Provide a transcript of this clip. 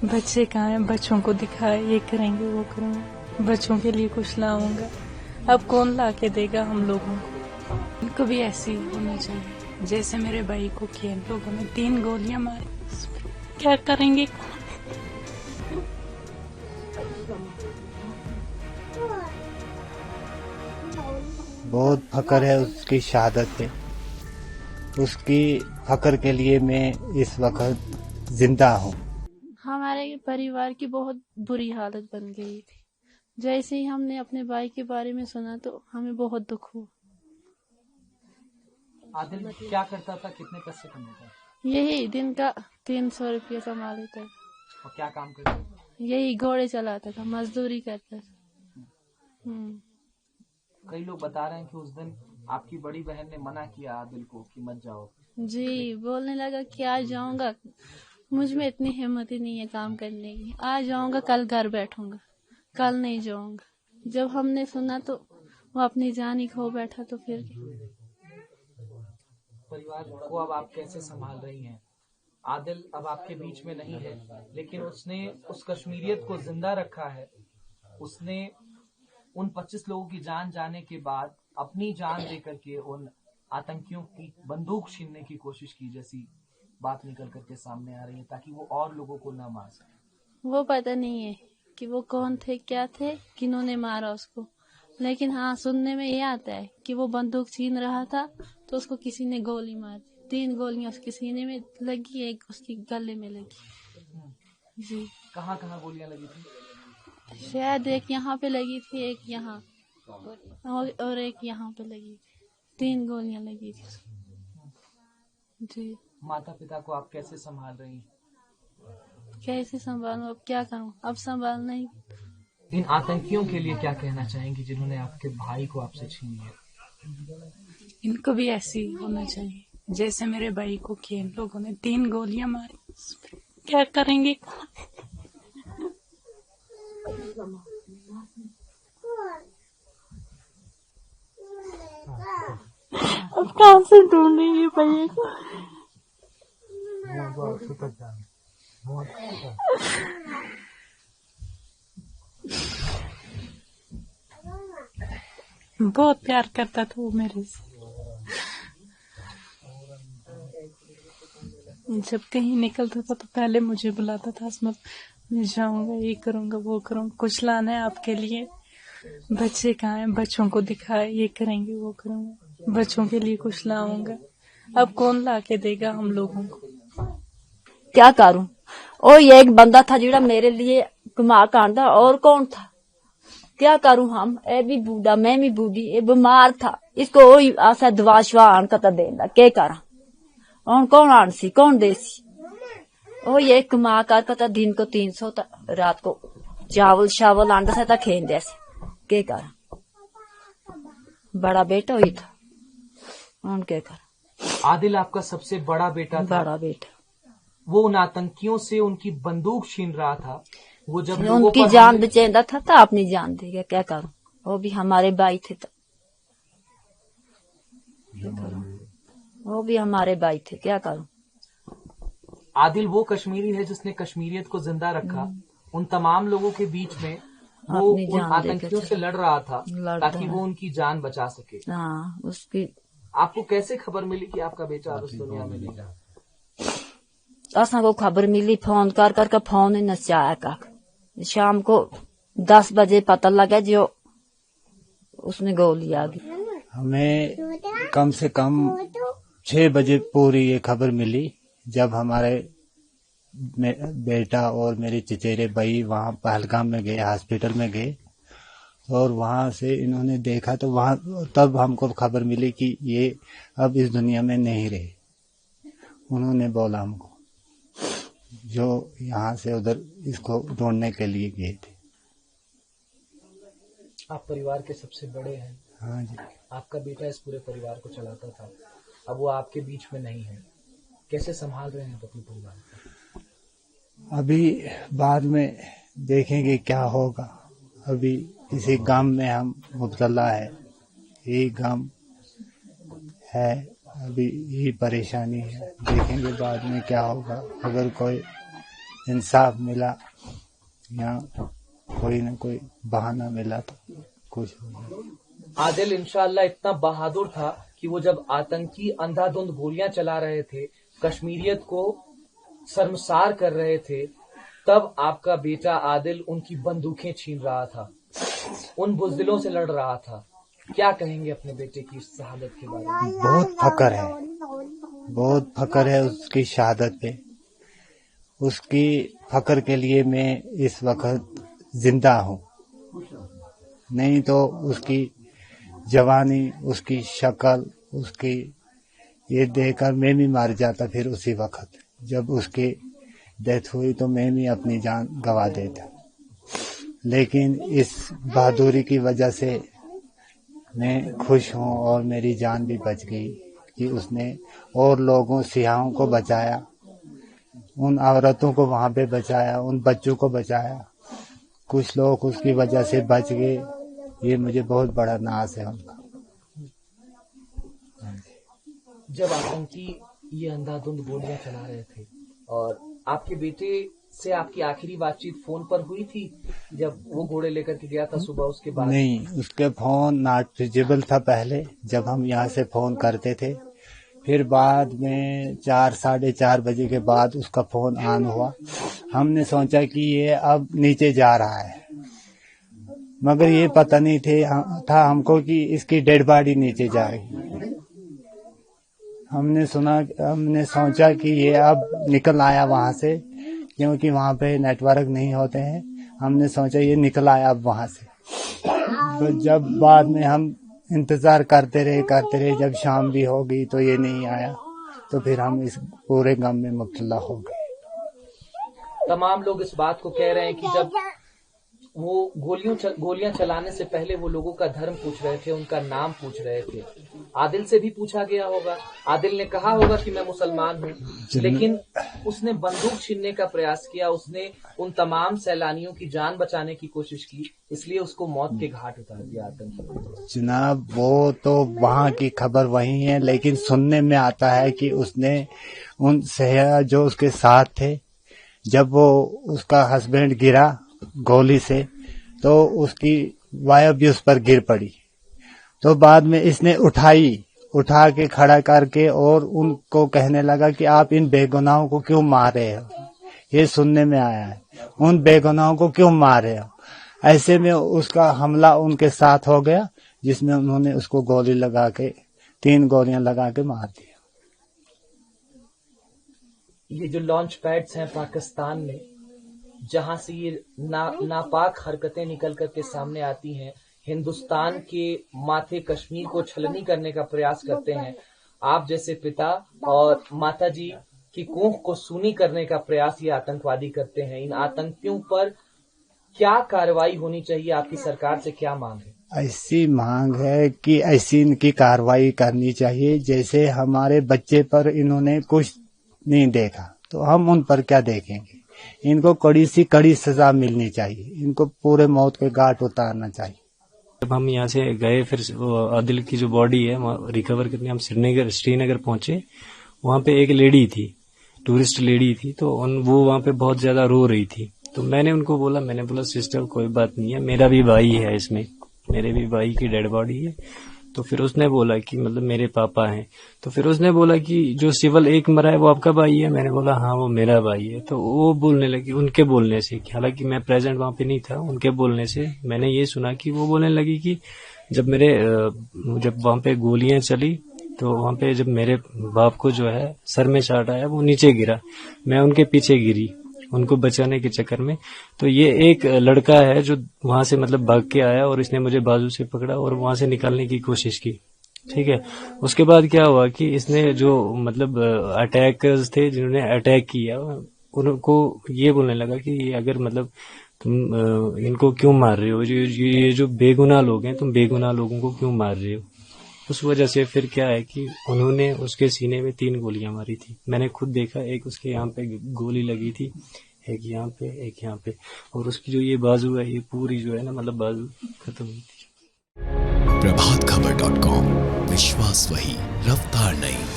बच्चे कहाँ हैं, बच्चों को दिखाए, ये करेंगे वो करेंगे, बच्चों के लिए कुछ लाऊंगा। अब कौन ला के देगा हम लोगों को? इनको भी ऐसे ही होना चाहिए जैसे मेरे भाई को किया। इन लोगों ने 3 गोलियां मारी, क्या करेंगे? बहुत फख्र है उसकी शहादत पे। उसकी फख्र के लिए मैं इस वक्त जिंदा हूँ। हमारे परिवार की बहुत बुरी हालत बन गई थी। जैसे ही हमने अपने भाई के बारे में सुना तो हमें बहुत दुख हुआ। आदिल क्या करता था, कितने पैसे कमाता था? यही दिन का 300 रुपया कमा लेता था। और क्या काम करता था? यही घोड़े चलाता था, मजदूरी करता था। कई लोग बता रहे हैं कि उस दिन आपकी बड़ी बहन ने मना किया आदिल को कि मत जाओ। जी, बोलने लगा कि आज जाऊंगा, मुझ में इतनी हिम्मत ही नहीं है काम करने की। आज जाऊंगा, कल घर बैठूंगा, कल नहीं जाऊंगा। जब हमने सुना तो वो अपनी जान ही खो बैठा। तो फिर परिवार को अब आप कैसे संभाल रही हैं? आदिल अब आपके बीच में नहीं है, लेकिन उसने उस कश्मीरियत को जिंदा रखा है। उसने उन 25 लोगों की जान जाने के बाद अपनी जान देकर के उन आतंकियों की बंदूक छीनने की कोशिश की, जैसी बात निकल करके सामने आ रही है, ताकि वो और लोगों को न मार सके। वो पता नहीं है कि वो कौन थे, क्या थे, किन्होंने मारा उसको। लेकिन हाँ, सुनने में ये आता है कि वो बंदूक छीन रहा था तो उसको किसी ने गोली मार दी। 3 गोलियां उसके सीने में लगी, एक उसके गले में लगी। जी, कहाँ कहाँ गोलियां लगी थी? शायद एक यहाँ पे लगी थी, एक यहाँ और एक यहाँ पे लगी थी। 3 गोलियां लगी थी उसको। जी, माता पिता को आप कैसे संभाल रही हैं? कैसे संभालूं, अब क्या करूं, अब संभालना ही। इन आतंकियों के लिए क्या कहना चाहेंगी जिन्होंने आपके भाई को आपसे छीन लिया? इनको भी ऐसे ही होना चाहिए जैसे मेरे भाई को किया। इन लोगों ने 3 गोलियां मारी, क्या करेंगे? अब कहाँ से ढूंढेंगे भैया को? बहुत प्यार करता था वो मेरे से। जब कहीं निकलता था तो पहले मुझे बुलाता था, असमत मैं जाऊंगा, ये करूंगा वो करूंगा, कुछ लाना है आपके लिए। बच्चे कहाँ हैं, बच्चों को दिखाए, ये करेंगे वो करूंगा, बच्चों के लिए कुछ लाऊंगा। अब कौन ला के देगा हम लोगों को? क्या करूं? और ये एक बंदा था जिड़ा मेरे लिए कमा कांदा, और कौन था? क्या करूं हम? ए भी बूढ़ा, मैं भी बूढ़ी, ये बीमार था, इसको वही आशा दवा शवा आन का देना, क्या करा? और कौन आनसी, कौन देसी? ओ ये कमा कर पता दिन को 300 रात को चावल शावल आंदा था खेन जैसे, क्या करा? बड़ा बेटा हुई था, और क्या करा? आदिल आपका सबसे बड़ा बेटा था। बड़ा बेटा वो उन आतंकियों से उनकी बंदूक छीन रहा था। वो जब उनकी जान बचेंदा था तो अपनी जान देगा, क्या करूं? वो भी हमारे भाई थे तो, वो भी हमारे भाई थे, क्या करूं? आदिल वो कश्मीरी है जिसने कश्मीरियत को जिंदा रखा। उन तमाम लोगों के बीच में वो अपनी उन जान आतंकियों से लड़ रहा था ताकि है। वो उनकी जान बचा सके। हाँ, उसकी आपको कैसे खबर मिली कि आपका बेटा अब इस दुनिया में नहीं? असा को खबर मिली, फोन कर करके फोन ही नचाया का। शाम को 10 बजे पता लगा जो उसने गोली आ गई। हमें कम से कम 6 बजे पूरी ये खबर मिली, जब हमारे बेटा और मेरे चचेरे भाई वहाँ पहलगाम में गए, हॉस्पिटल में गए, और वहाँ से इन्होंने देखा तो वहाँ तब हमको खबर मिली कि ये अब इस दुनिया में नहीं रहे। उन्होंने बोला हमको, जो यहाँ से उधर इसको ढूंढने के लिए गए थे। आप परिवार के सबसे बड़े हैं। हाँ जी। आपका बेटा इस पूरे परिवार को चलाता था, अब वो आपके बीच में नहीं है। कैसे संभाल रहे हैं अपने परिवार को? अभी बाद में देखेंगे क्या होगा। अभी इसी गम में हम मुब्तला है, यही गम है, अभी यही परेशानी है। देखेंगे बाद में क्या होगा। अगर कोई इंसाफ मिला या कोई न कोई बहाना मिला तो कुछ हो गया। आदिल इंशाअल्लाह इतना बहादुर था कि वो जब आतंकी अंधाधुंध गोलियां चला रहे थे, कश्मीरियत को शर्मसार कर रहे थे, तब आपका बेटा आदिल उनकी बंदूकें छीन रहा था, उन बुज़दिलों से लड़ रहा था। क्या कहेंगे अपने बेटे की इस शहादत के बारे में? बहुत फख्र है उसकी शहादत पे। उसकी फख्र के लिए मैं इस वक्त जिंदा हूँ, नहीं तो उसकी जवानी, उसकी शक्ल, उसकी ये देखकर मैं भी मर जाता। फिर उसी वक्त जब उसकी डेथ हुई तो मैं भी अपनी जान गंवा देता, लेकिन इस बहादुरी की वजह से मैं खुश हूँ और मेरी जान भी बच गई कि उसने और लोगों सियाहों को बचाया, उन औरतों को वहाँ पे बचाया, उन बच्चों को बचाया। कुछ लोग उसकी वजह से बच गए, ये मुझे बहुत बड़ा नाज है उनका। जब आतंकी ये अंधाधुंध गोलियां चला रहे थे और आपके बेटे से आपकी आखिरी बातचीत फोन पर हुई थी जब वो घोड़े लेकर के गया था सुबह, उसके बाद? नहीं, उसके फोन नॉट रिचेबल था पहले जब हम यहाँ से फोन करते थे, फिर बाद में 4 साढ़े 4 बजे के बाद उसका फोन ऑन हुआ। हमने सोचा कि ये अब नीचे जा रहा है, मगर ये पता नहीं था हमको कि इसकी डेड बॉडी नीचे जाएगी। हमने सोचा कि ये अब निकल आया वहां से, क्योंकि वहां पे नेटवर्क नहीं होते हैं। हमने सोचा ये निकल आया अब वहां से। तो जब बाद में हम इंतजार करते रहे, जब शाम भी हो गई तो ये नहीं आया, तो फिर हम इस पूरे गम में मुब्तला हो गए। तमाम लोग इस बात को कह रहे हैं कि जब वो गोलियां चलाने से पहले वो लोगों का धर्म पूछ रहे थे, उनका नाम पूछ रहे थे। आदिल से भी पूछा गया होगा, आदिल ने कहा होगा कि मैं मुसलमान हूँ, लेकिन उसने बंदूक छीनने का प्रयास किया, उसने उन तमाम सैलानियों की जान बचाने की कोशिश की, इसलिए उसको मौत के घाट उतार दिया आतंकी। जनाब, वो तो वहाँ की खबर वही है, लेकिन सुनने में आता है कि उसने उन सयाह जो उसके साथ थे, जब वो उसका हस्बैंड गिरा गोली से तो उसकी वाइफ भी उस पर गिर पड़ी, तो बाद में इसने उठा के खड़ा करके और उनको कहने लगा कि आप इन बेगुनाहों को क्यों मार रहे हो। ये सुनने में आया है, उन बेगुनाहों को क्यों मार रहे हो। ऐसे में उसका हमला उनके साथ हो गया, जिसमें उन्होंने उसको 3 गोलियां लगा के मार दिया। ये जो लॉन्च पैड्स हैं पाकिस्तान में, जहां से ये नापाक हरकतें निकल कर के सामने आती हैं, हिंदुस्तान के माथे कश्मीर को छलनी करने का प्रयास करते हैं, आप जैसे पिता और माता जी की कोख को सूनी करने का प्रयास ये आतंकवादी करते हैं। इन आतंकियों पर क्या कार्रवाई होनी चाहिए? आपकी सरकार से क्या मांग है? ऐसी मांग है कि ऐसी इनकी कार्रवाई करनी चाहिए, जैसे हमारे बच्चे पर इन्होंने कुछ नहीं देखा तो हम उन पर क्या देखेंगे। इनको कड़ी सजा मिलनी चाहिए, इनको पूरे मौत के घाट उतारना चाहिए। जब हम यहाँ से गए, फिर आदिल की जो बॉडी है रिकवर करने हम श्रीनगर पहुंचे, वहाँ पे एक लेडी थी, टूरिस्ट लेडी थी, तो वो वहाँ पे बहुत ज्यादा रो रही थी। तो मैंने उनको बोला सिस्टर कोई बात नहीं है, मेरा भी भाई है इसमें, मेरे भी भाई की डेड बॉडी है। तो फिर उसने बोला कि मतलब मेरे पापा हैं। तो फिर उसने बोला कि जो सिविल एक मरा है वो आपका भाई है? मैंने बोला हाँ वो मेरा भाई है। तो वो बोलने लगी, उनके बोलने से, हालांकि मैं प्रेजेंट वहां पे नहीं था, उनके बोलने से मैंने ये सुना कि वो बोलने लगी कि जब वहां पे गोलियां चली तो वहां पे जब मेरे बाप को जो है सर में शॉट आया, वो नीचे गिरा, मैं उनके पीछे गिरी उनको बचाने के चक्कर में। तो ये एक लड़का है जो वहां से मतलब भाग के आया और इसने मुझे बाजू से पकड़ा और वहां से निकालने की कोशिश की, ठीक है। उसके बाद क्या हुआ कि इसने जो मतलब अटैकर्स थे जिन्होंने अटैक किया, उनको ये बोलने लगा कि अगर मतलब तुम इनको क्यों मार रहे हो, ये जो बेगुनाह लोग हैं, तुम बेगुनाह लोगों को क्यों मार रहे हो। उस वजह से फिर क्या है कि उन्होंने उसके सीने में 3 गोलियां मारी थी। मैंने खुद देखा, एक उसके यहाँ पे गोली लगी थी, एक यहाँ पे, एक यहाँ पे, और उसकी जो ये बाजू है, ये पूरी जो है ना मतलब बाजू खत्म हुई थी। प्रभातखबर.com, विश्वास वही, रफ्तार नहीं।